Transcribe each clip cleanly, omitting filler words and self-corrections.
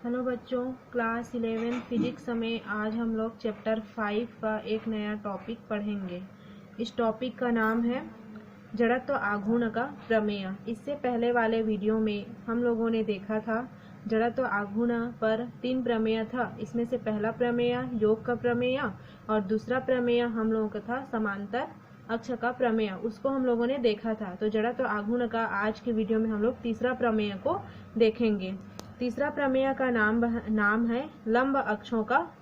Hello बच्चों, class 11 physics में आज हम लोग चैप्टर 5 का एक नया टॉपिक पढ़ेंगे। इस टॉपिक का नाम है जड़त्व आघूर्ण का प्रमेय। इससे पहले वाले वीडियो में हम लोगों ने देखा था जड़त्व आघूर्ण पर 3 प्रमेय था। इसमें से पहला प्रमेय योग का प्रमेय और दूसरा प्रमेय हम लोगों का था समांतर अक्ष का प्रमेय, उसको हम लोगों ने देखा था। तो जड़त्व आघूर्ण का आज के वीडियो में हम लोग तीसरा प्रमेय को देखेंगे। तीसरा प्रमेय का नाम है लंब अक्षों का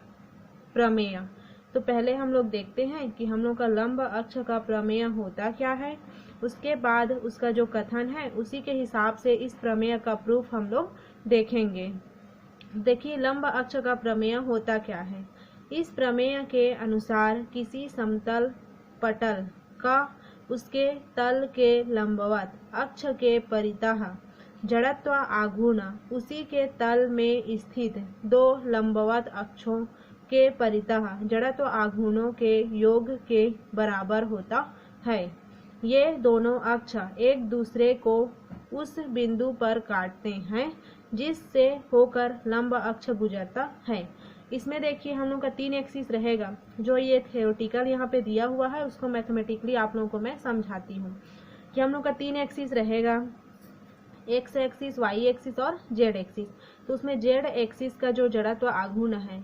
प्रमेय। तो पहले हम लोग देखते हैं कि हम लोग का लंब अक्ष का प्रमेय होता क्या है, उसके बाद उसका जो कथन है उसी के हिसाब से इस प्रमेय का प्रूफ हम लोग देखेंगे। देखिए, लंब अक्ष का प्रमेय होता क्या है। इस प्रमेय के अनुसार किसी समतल पटल का उसके तल के लंबवत अक्ष के परितः जड़त्व आघूर्ण उसी के तल में स्थित दो लंबवत अक्षों के परितः जड़त्व आघूर्णों के योग के बराबर होता है। ये दोनों अक्ष एक दूसरे को उस बिंदु पर काटते हैं जिससे होकर लंब अक्ष गुजरता है। इसमें देखिए हम लोग का 3 एक्सिस रहेगा। जो ये थ्योरेटिकल यहाँ पे दिया हुआ है उसको मैथमेटिकली आप लोगों को मैं समझाती हूँ कि हम लोग का 3 एक्सिस रहेगा, एक्स एक्सिस, वाई एक्सिस और जेड एक्सिस। तो उसमें जेड एक्सिस का जो जड़त्व आघूर्ण है,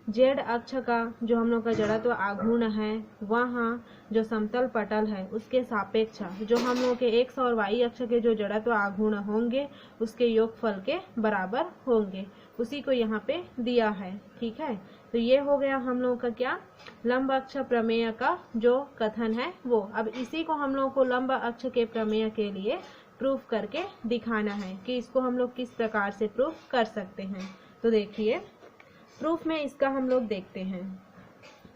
जेड अक्ष का जो हम लोग का जड़त्व आघूर्ण है, वहाँ जो समतल पटल है उसके सापेक्ष जो हम लोग के एक्स और वाई अक्ष के जो जड़त्व आघूर्ण होंगे उसके योगफल के बराबर होंगे। उसी को यहाँ पे दिया है। ठीक है, तो ये हो गया हम लोग का क्या, लंब अक्ष प्रमेय का जो कथन है वो। अब इसी को हम लोग को लंब अक्ष के प्रमेय के लिए प्रूफ करके दिखाना है कि इसको हम लोग किस प्रकार से प्रूफ कर सकते हैं। तो देखिए, प्रूफ में इसका हम लोग देखते हैं।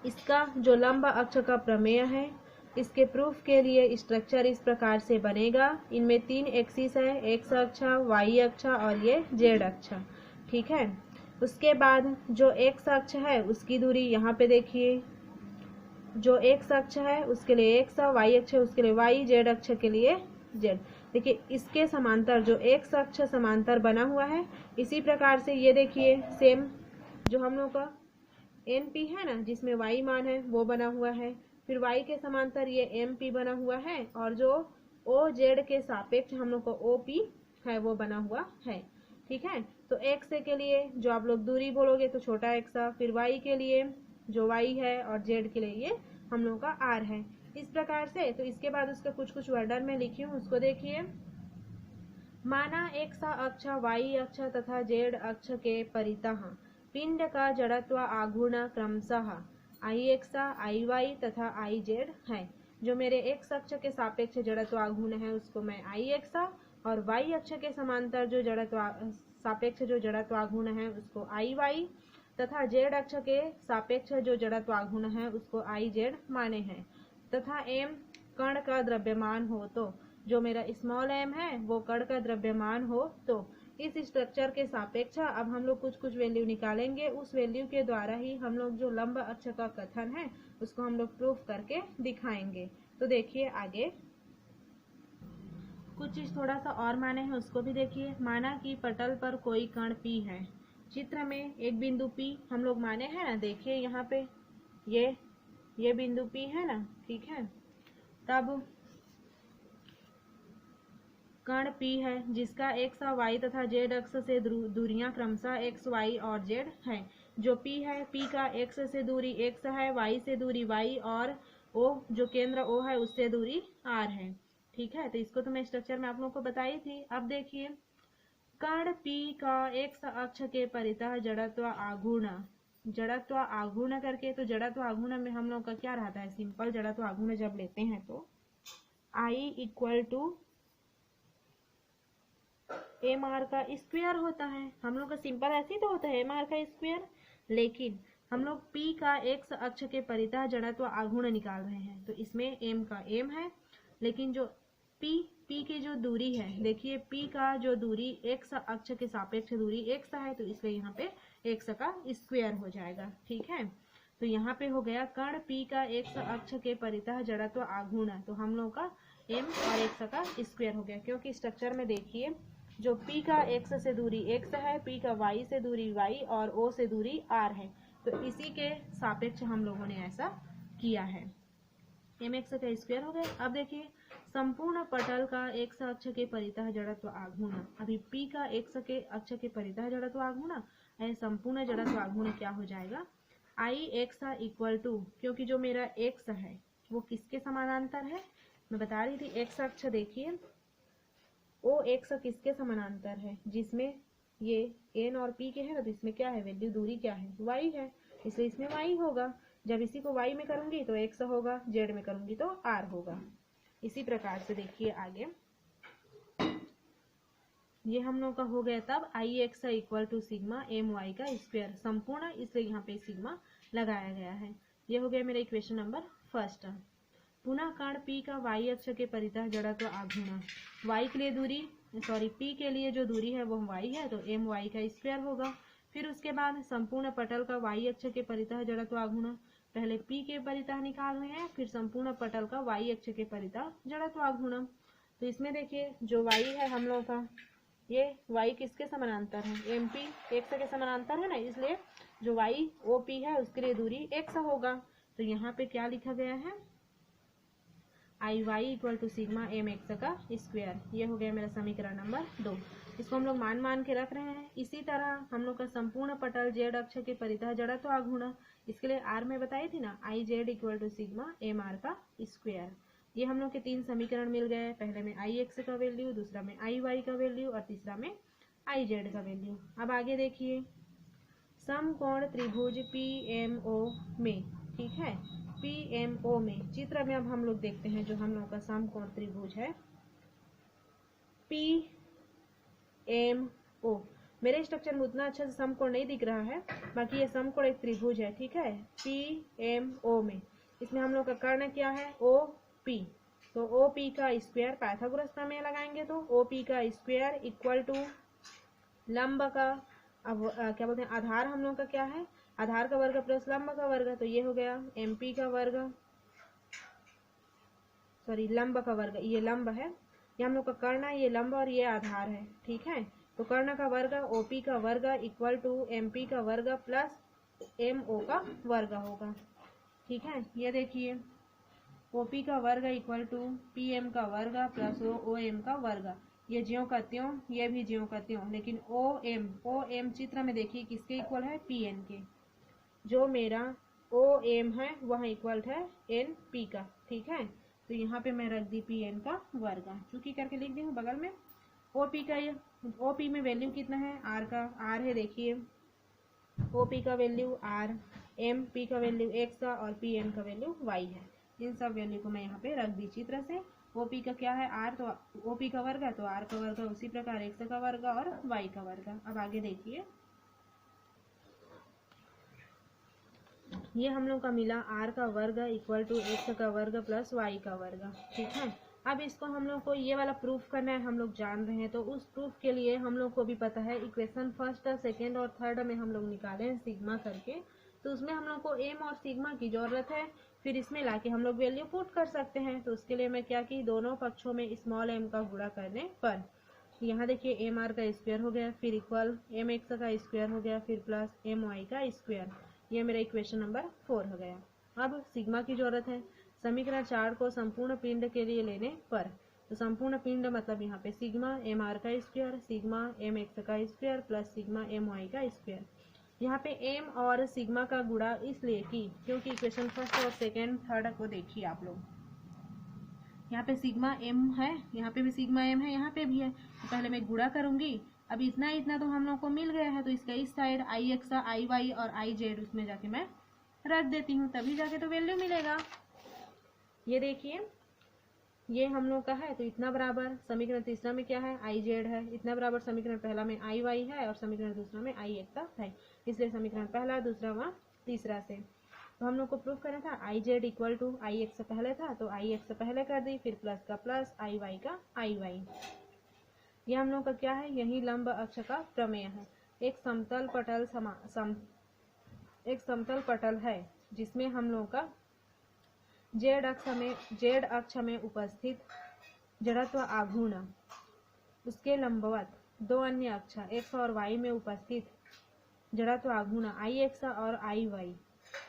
इसका जो लंब अक्ष का प्रमेय है, इसके प्रूफ के लिए स्ट्रक्चर इस प्रकार से बनेगा। इनमें 3 एक्सिस है, एक्स अक्ष, वाई अक्ष और ये जेड अक्ष। ठीक है, उसके बाद जो एक्स अक्ष है उसकी दूरी यहाँ पे देखिए, जो एक्स अक्ष है उसके लिए एक्स, वाई अक्ष है उसके लिए वाई, जेड अक्ष के लिए जेड। देखिए, इसके समांतर जो एक्स अक्ष समांतर बना हुआ है, इसी प्रकार से ये देखिए सेम जो हम लोग का एन पी है ना, जिसमें वाई मान है वो बना हुआ है। फिर वाई के समांतर ये एम पी बना हुआ है और जो ओ जेड के सापेक्ष हम लोग को ओ पी है वो बना हुआ है। ठीक है, तो एक्स के लिए जो आप लोग दूरी बोलोगे तो छोटा एक्स, फिर वाई के लिए जो वाई है और जेड के लिए ये हम लोग का आर है। इस प्रकार से। तो इसके बाद उसका कुछ वर्डन में लिखी हूँ, उसको देखिए। माना एक्स अक्ष, वाई अक्ष तथा जेड अक्ष के परितः पिंड का जड़त्व आघूर्ण क्रमशः आई एक्स, आई वाई तथा आई जेड है। जो मेरे एक्स अक्ष के सापेक्ष जड़त्व आघूर्ण है उसको मैं आई एक्स, और वाई अक्ष के समांतर जो जड़त्व सापेक्ष जो जड़त्व आघूर्ण है उसको आई वाई, तथा जेड अक्ष के सापेक्ष जो जड़त्व आघूर्ण है उसको आई जेड माने हैं। तथा एम कण का द्रव्यमान हो, तो जो मेरा स्मॉल एम है वो कण का द्रव्यमान हो, तो इस स्ट्रक्चर के सापेक्ष अब हम लोग कुछ वैल्यू निकालेंगे। उस वैल्यू के द्वारा ही हम लोग जो लंब अक्ष का कथन है उसको हम लोग प्रूफ करके दिखाएंगे। तो देखिए आगे कुछ चीज थोड़ा सा और माने हैं उसको भी देखिए। माना कि पटल पर कोई कण P है। चित्र में एक बिंदु P हम लोग माने हैं ना, देखिए यहाँ पे ये बिंदु P है ना। ठीक है, तब कण P है जिसका एक्स, वाई तथा जेड अक्ष से दूरियां क्रमशः एक्स, वाई और जेड है। जो P है, P का एक्स से दूरी एक्स है, वाई से दूरी वाई और O जो केंद्र O है उससे दूरी R है। ठीक है, तो इसको तो मैं स्ट्रक्चर में आप लोगों को बताई थी। अब देखिए, कण P का एक्स अक्ष के परितः जड़त्व आघूर्ण करके, तो जड़त्व आघूर्ण में हम लोग का क्या रहता है, सिंपल जड़त्व आघूर्ण जब लेते हैं तो I equal to M R का स्क्वायर होता है। हम लोग का सिंपल ऐसे ही तो होता है, एम आर का स्क्वायर। लेकिन हम लोग P का एक्स अक्ष के परितः जड़त्व आघूर्ण निकाल रहे हैं, तो इसमें m का m है, लेकिन जो P की जो दूरी है, देखिए P का जो दूरी एक्स अक्ष के सापेक्ष दूरी x है, तो इसलिए यहाँ पे x का स्क्वायर हो जाएगा। ठीक है, तो यहाँ पे हो गया कण P का एक्स अक्ष के परितः जड़त्व आघूर्ण, तो हम लोग का m और x का स्क्वायर हो गया। क्योंकि स्ट्रक्चर में देखिए जो P का x से दूरी x है, P का y से दूरी y और O से दूरी r है, तो इसी के सापेक्ष हम लोगों ने ऐसा किया है। mx का स्क्वायर हो गया। अब देखिए संपूर्ण पटल का x अक्ष के परितः जड़त्व आघूर्ण, अभी P का x के अक्ष के परितः जड़त्व आघूर्ण, संपूर्ण जड़त्व आघूर्ण क्या हो जाएगा, Ix इक्वल टू, क्योंकि जो मेरा x है वो किसके समानांतर है, मैं बता रही थी x अक्ष देखिए OX किसके समानांतर है, जिसमें ये n और p के हैं, तो इसमें क्या है वैल्यू, दूरी क्या है, y है, इसलिए इसमें y होगा। जब इसी को y में करूंगी तो x होगा, z में करूंगी तो r होगा। इसी प्रकार से देखिए आगे, ये हम लोग का हो गया तब Ix equal to sigma my का स्क्वायर संपूर्ण, इसलिए यहाँ पे सिग्मा लगाया गया है। ये हो गया मेरा इक्वेशन नंबर फर्स्ट। पुनः कण P का y अक्ष के परितः जड़त्व आघूर्ण, y के लिए दूरी P के लिए जो दूरी है वो y है, तो my का स्क्वायर होगा। फिर उसके बाद संपूर्ण पटल का y अक्ष के परितः जड़त्व आघूर्ण, पहले P के परितः निकाल रहे हैं, फिर संपूर्ण पटल का y अक्ष के परितः जड़त्व आघूर्ण। तो इसमें देखिए जो y है हम लोग का, ये y किसके समानांतर है, MP x के समानांतर है ना, इसलिए जो y OP है उसके लिए दूरी x होगा। तो यहाँ पे क्या लिखा गया है, IY equal to sigma mx का स्क्वायर। ये हो गया मेरा समीकरण नंबर 2। इसको हम लोग मान के रख रहे हैं। इसी तरह हम लोग का संपूर्ण पटल z अक्ष के परितः जड़त्व आघूर्ण, इसके लिए r में बताई थी ना, IZ equal to sigma mr का स्क्वायर। ये हम लोग के 3 समीकरण मिल गए, पहले में Ix का वैल्यू, दूसरा में IY का वैल्यू और तीसरा में IZ का वैल्यू। अब आगे देखिए समकोण त्रिभुज PMO में, ठीक है, PMO में चित्र में अब हम लोग देखते हैं जो हम लोग का समकोण त्रिभुज है PMO। मेरे स्ट्रक्चर में उतना अच्छा से समकोण नहीं दिख रहा है, बाकी ये समकोण एक त्रिभुज है, ठीक है, PMO में। इसमें हम लोग का कर्ण क्या है, OP, तो OP का स्क्वायर पाइथागोरस प्रमेय लगाएंगे तो OP का स्क्वायर इक्वल टू लंब का, अब क्या बोलते हैं, आधार हम लोग का क्या है, आधार का वर्ग प्लस लंब का वर्ग, तो ये हो गया MP का वर्ग, सॉरी लंब का वर्ग, ये लंब है, ये हम लोग का कर्ण है, ये लंब और ये आधार है, ठीक है। तो कर्ण का वर्ग OP का वर्ग इक्वल टू MP का वर्ग प्लस MO का वर्ग होगा, ठीक है। ये देखिए OP का वर्ग इक्वल टू PM का वर्ग प्लस OM का वर्ग, ये ज्यों का त्यों, ये भी ज्यों का त्यों, लेकिन OM चित्र में देखिए किसके इक्वल है, PN के। जो मेरा OM है वह इक्वल है NP का, ठीक है। तो यहाँ पे मैं रख दी PN का वर्ग, चूंकि करके लिख दी हूँ बगल में। OP में वैल्यू कितना है, R का, R है देखिए, OP का वैल्यू R, MP का वैल्यू X और PN का वैल्यू Y है। इन सब वैल्यू को मैं यहाँ पे रख दी चित्र से। OP का क्या है R, तो OP का वर्ग है तो R का वर्ग, उसी प्रकार X का वर्ग और Y का वर्ग। अब आगे देखिए, ये हम लोग का मिला R का वर्ग इक्वल टू X का वर्ग प्लस Y का वर्ग, ठीक है। अब इसको हम लोग को ये वाला प्रूफ करना है, हम लोग जान रहे हैं, तो उस प्रूफ के लिए हम लोग को भी पता है इक्वेशन फर्स्ट, सेकेंड और थर्ड में हम लोग निकाले हैं सिग्मा करके, तो उसमें हम लोग को m और सिग्मा की जरूरत है। फिर इसमें लाके हम लोग वैल्यू पुट कर सकते हैं। तो उसके लिए मैं क्या की, दोनों पक्षों में स्मॉल m का गुणा करने पर, यहाँ देखिए mr का स्क्वायर हो गया, फिर इक्वल mx का स्क्वायर हो गया, फिर प्लस my का स्क्वायर। ये मेरा इक्वेशन नंबर 4 हो गया। अब सिग्मा की जरूरत है समीकरण 4 को संपूर्ण पिंड के लिए लेने पर, तो संपूर्ण पिंड मतलब यहाँ पे सिग्मा mr का स्क्वायर, सिग्मा mx का स्क्वायर प्लस सिग्मा my का स्क्वायर। यहाँ पे m और सिग्मा का गुणा इसलिए कि क्योंकि इक्वेशन फर्स्ट और सेकेंड थर्ड को देखिए आप लोग, यहाँ पे सिग्मा m है, यहाँ पे भी सिग्मा m है, यहाँ पे भी है, तो पहले मैं गुणा करूंगी। अब इतना तो हम लोग को मिल गया है, तो इसका इस साइड Ix, Iy और Iz उसमें जाके मैं रख देती हूँ, तभी जाके तो वैल्यू मिलेगा। ये देखिए ये हम लोग का है, तो इतना बराबर समीकरण तीसरा में क्या है, Iz है, इतना बराबर समीकरण पहला में Iy है और समीकरण दूसरा में Ix है, इसलिए समीकरण पहला, दूसरा व तीसरा से। तो हम लोग को प्रूफ करना था Iz इक्वल टू Ix पहले था तो Ix पहले कर दी, फिर प्लस का प्लस, Iy का Iy। यह हम लोग का क्या है, यही लंब अक्ष का प्रमेय है। एक समतल पटल है जिसमें हम लोग का z अक्ष में उपस्थित जड़त्व आघूर्ण उसके लंबवत दो अन्य अक्ष x और y में उपस्थित जड़त्व आघूर्ण Ix और Iy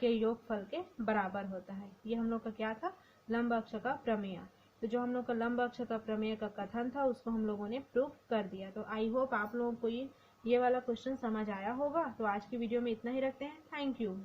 के योगफल के बराबर होता है। ये हम लोग का क्या था, लंब अक्ष का प्रमेय। तो जो हम लोग का लंब अक्ष का प्रमेय का कथन था उसको हम लोगों ने प्रूव कर दिया। तो आई होप आप लोगों को ये वाला क्वेश्चन समझ आया होगा। तो आज की वीडियो में इतना ही रखते हैं। Thank you.